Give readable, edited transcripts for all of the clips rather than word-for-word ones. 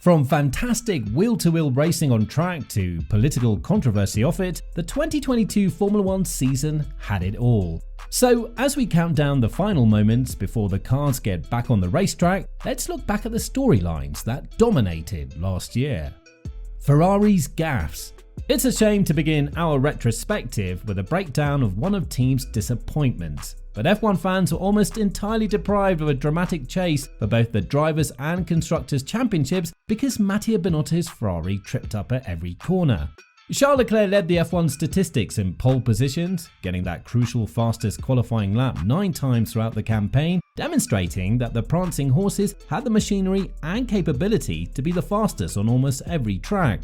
From fantastic wheel-to-wheel racing on track to political controversy off it, the 2022 Formula 1 season had it all. So, as we count down the final moments before the cars get back on the racetrack, let's look back at the storylines that dominated last year. Ferrari's gaffes. It's a shame to begin our retrospective with a breakdown of one of team's disappointments, but F1 fans were almost entirely deprived of a dramatic chase for both the Drivers' and Constructors' Championships because Matteo Binotto's Ferrari tripped up at every corner. Charles Leclerc led the F1 statistics in pole positions, getting that crucial fastest qualifying lap 9 times throughout the campaign, demonstrating that the prancing horses had the machinery and capability to be the fastest on almost every track.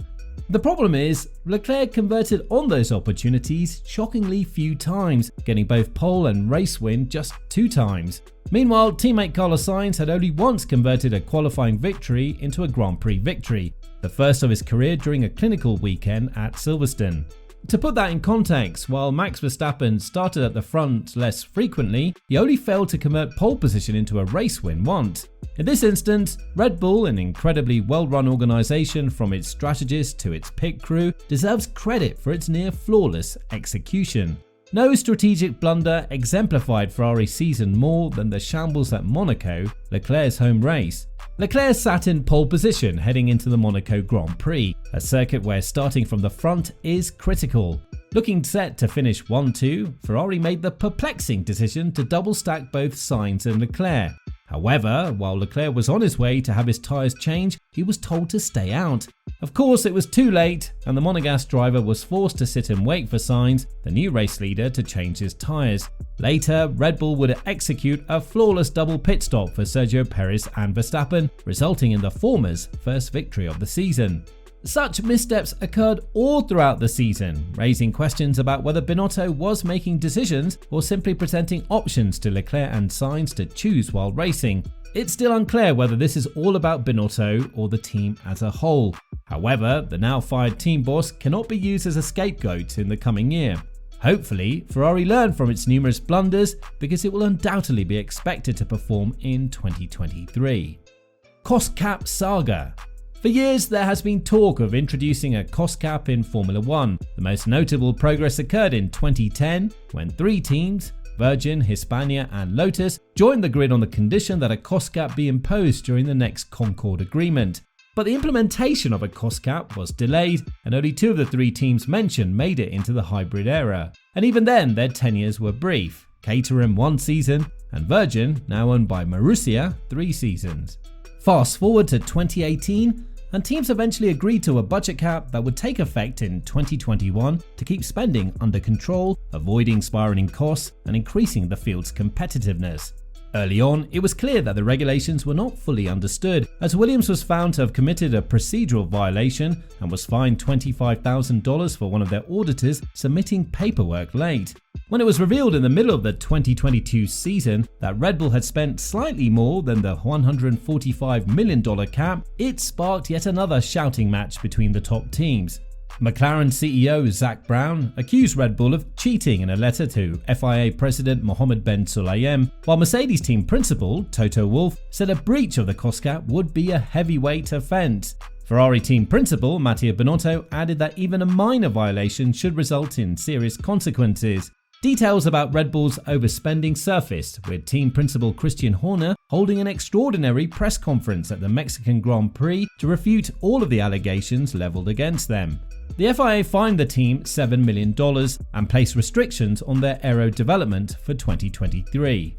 The problem is, Leclerc converted on those opportunities shockingly few times, getting both pole and race win just 2 times. Meanwhile, teammate Carlos Sainz had only once converted a qualifying victory into a Grand Prix victory, the first of his career during a clinical weekend at Silverstone. To put that in context, while Max Verstappen started at the front less frequently, he only failed to convert pole position into a race win once. In this instance, Red Bull, an incredibly well-run organisation from its strategist to its pit crew, deserves credit for its near-flawless execution. No strategic blunder exemplified Ferrari's season more than the shambles at Monaco, Leclerc's home race. Leclerc sat in pole position heading into the Monaco Grand Prix, a circuit where starting from the front is critical. Looking set to finish 1-2, Ferrari made the perplexing decision to double stack both Sainz and Leclerc. However, while Leclerc was on his way to have his tyres changed, he was told to stay out. Of course, it was too late, and the Monegasque driver was forced to sit and wait for Sainz, the new race leader, to change his tyres. Later, Red Bull would execute a flawless double pit stop for Sergio Perez and Verstappen, resulting in the former's first victory of the season. Such missteps occurred all throughout the season, raising questions about whether Binotto was making decisions or simply presenting options to Leclerc and Sainz to choose while racing. It's still unclear whether this is all about Binotto or the team as a whole. However, the now fired team boss cannot be used as a scapegoat in the coming year. Hopefully, Ferrari learned from its numerous blunders because it will undoubtedly be expected to perform in 2023. Coscap Saga. For years, there has been talk of introducing a Coscap in Formula 1. The most notable progress occurred in 2010 when 3 teams, Virgin, Hispania and Lotus, joined the grid on the condition that a Coscap be imposed during the next Concord agreement. But the implementation of a Coscap was delayed and only 2 of the 3 teams mentioned made it into the hybrid era. And even then, their tenures were brief. Caterham 1 season and Virgin, now owned by Marussia, 3 seasons. Fast forward to 2018, and teams eventually agreed to a budget cap that would take effect in 2021 to keep spending under control, avoiding spiraling costs and increasing the field's competitiveness. Early on, it was clear that the regulations were not fully understood, as Williams was found to have committed a procedural violation and was fined $25,000 for one of their auditors submitting paperwork late. When it was revealed in the middle of the 2022 season that Red Bull had spent slightly more than the $145 million cap, it sparked yet another shouting match between the top teams. McLaren CEO Zak Brown accused Red Bull of cheating in a letter to FIA President Mohammed Ben Sulayem, while Mercedes team principal Toto Wolff said a breach of the Coscap would be a heavyweight offence. Ferrari team principal Matteo Binotto added that even a minor violation should result in serious consequences. Details about Red Bull's overspending surfaced, with team principal Christian Horner holding an extraordinary press conference at the Mexican Grand Prix to refute all of the allegations levelled against them. The FIA fined the team $7 million and placed restrictions on their aero development for 2023.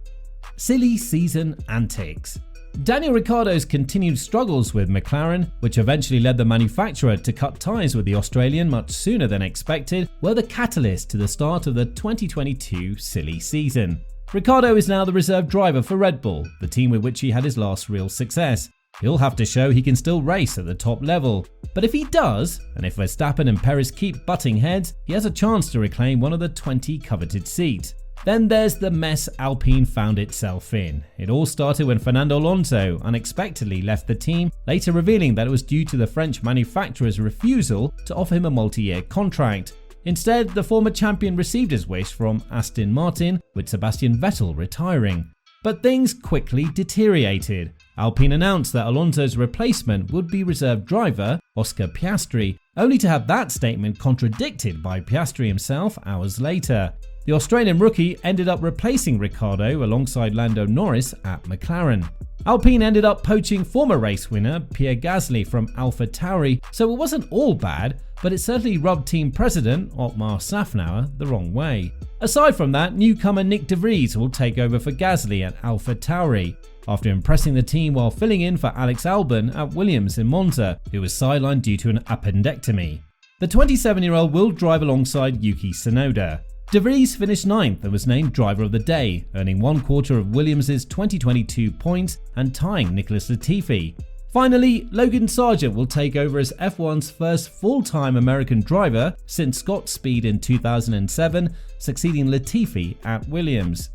Silly season antics. Daniel Ricciardo's continued struggles with McLaren, which eventually led the manufacturer to cut ties with the Australian much sooner than expected, were the catalyst to the start of the 2022 silly season. Ricciardo is now the reserve driver for Red Bull, the team with which he had his last real success. He'll have to show he can still race at the top level. But if he does, and if Verstappen and Perez keep butting heads, he has a chance to reclaim one of the 20 coveted seats. Then there's the mess Alpine found itself in. It all started when Fernando Alonso unexpectedly left the team, later revealing that it was due to the French manufacturer's refusal to offer him a multi-year contract. Instead, the former champion received his wish from Aston Martin, with Sebastian Vettel retiring. But things quickly deteriorated. Alpine announced that Alonso's replacement would be reserve driver Oscar Piastri, only to have that statement contradicted by Piastri himself hours later. The Australian rookie ended up replacing Ricciardo alongside Lando Norris at McLaren. Alpine ended up poaching former race winner Pierre Gasly from AlphaTauri, so it wasn't all bad, but it certainly rubbed team president Otmar Szafnauer the wrong way. Aside from that, newcomer Nick De Vries will take over for Gasly at AlphaTauri, after impressing the team while filling in for Alex Albon at Williams in Monza, who was sidelined due to an appendectomy. The 27-year-old will drive alongside Yuki Tsunoda. De Vries finished 9th and was named Driver of the Day, earning 1/4 of Williams' 2022 points and tying Nicholas Latifi. Finally, Logan Sargent will take over as F1's first full-time American driver since Scott Speed in 2007, succeeding Latifi at Williams.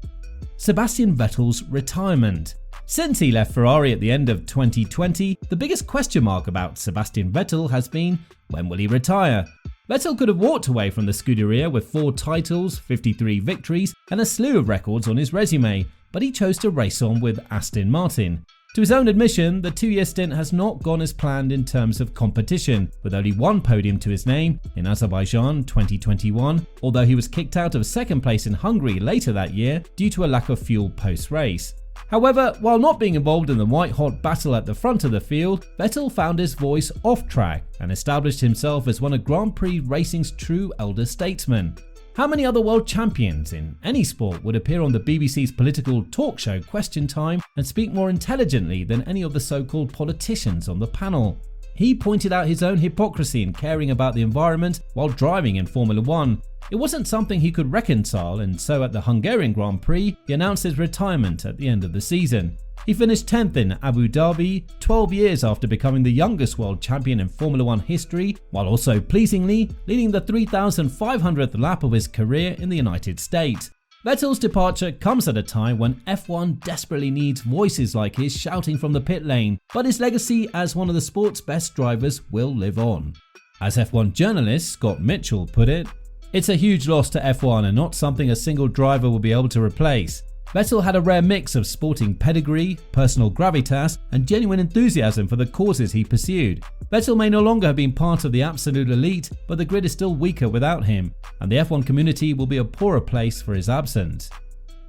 Sebastian Vettel's retirement. Since he left Ferrari at the end of 2020, the biggest question mark about Sebastian Vettel has been, when will he retire? Vettel could have walked away from the Scuderia with 4 titles, 53 victories, and a slew of records on his resume, but he chose to race on with Aston Martin. To his own admission, the 2-year stint has not gone as planned in terms of competition, with only 1 podium to his name in Azerbaijan 2021, although he was kicked out of 2nd place in Hungary later that year due to a lack of fuel post-race. However, while not being involved in the white-hot battle at the front of the field, Vettel found his voice off-track and established himself as one of Grand Prix racing's true elder statesmen. How many other world champions in any sport would appear on the BBC's political talk show Question Time and speak more intelligently than any of the so-called politicians on the panel? He pointed out his own hypocrisy in caring about the environment while driving in Formula 1. It wasn't something he could reconcile, and so at the Hungarian Grand Prix, he announced his retirement at the end of the season. He finished 10th in Abu Dhabi, 12 years after becoming the youngest world champion in Formula 1 history, while also pleasingly leading the 3,500th lap of his career in the United States. Vettel's departure comes at a time when F1 desperately needs voices like his shouting from the pit lane, but his legacy as one of the sport's best drivers will live on. As F1 journalist Scott Mitchell put it, "It's a huge loss to F1 and not something a single driver will be able to replace. Vettel had a rare mix of sporting pedigree, personal gravitas, and genuine enthusiasm for the causes he pursued. Vettel may no longer have been part of the absolute elite, but the grid is still weaker without him, and the F1 community will be a poorer place for his absence."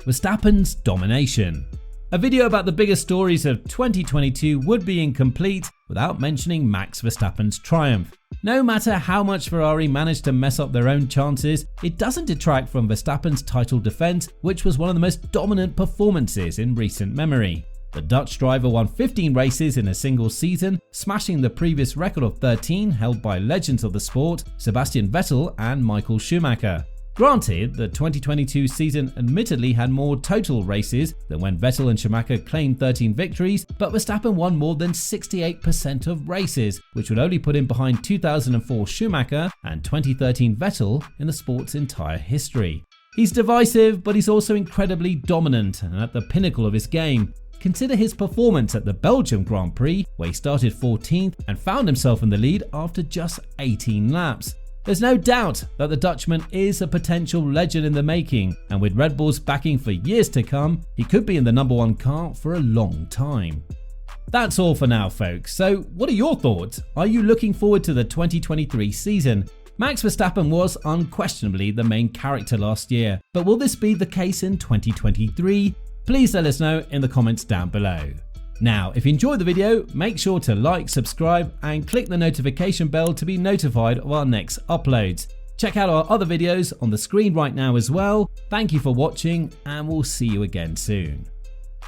Verstappens Domination. A video about the biggest stories of 2022 would be incomplete without mentioning Max Verstappen's triumph. No matter how much Ferrari managed to mess up their own chances, it doesn't detract from Verstappen's title defense, which was one of the most dominant performances in recent memory. The Dutch driver won 15 races in a single season, smashing the previous record of 13 held by legends of the sport, Sebastian Vettel and Michael Schumacher. Granted, the 2022 season admittedly had more total races than when Vettel and Schumacher claimed 13 victories, but Verstappen won more than 68% of races, which would only put him behind 2004 Schumacher and 2013 Vettel in the sport's entire history. He's divisive, but he's also incredibly dominant and at the pinnacle of his game. Consider his performance at the Belgium Grand Prix, where he started 14th and found himself in the lead after just 18 laps. There's no doubt that the Dutchman is a potential legend in the making, and with Red Bull's backing for years to come, he could be in the #1 car for a long time. That's all for now, folks. So what are your thoughts? Are you looking forward to the 2023 season? Max Verstappen was unquestionably the main character last year, but will this be the case in 2023? Please let us know in the comments down below. Now, if you enjoyed the video, make sure to like, subscribe, and click the notification bell to be notified of our next uploads. Check out our other videos on the screen right now as well. Thank you for watching, and we'll see you again soon.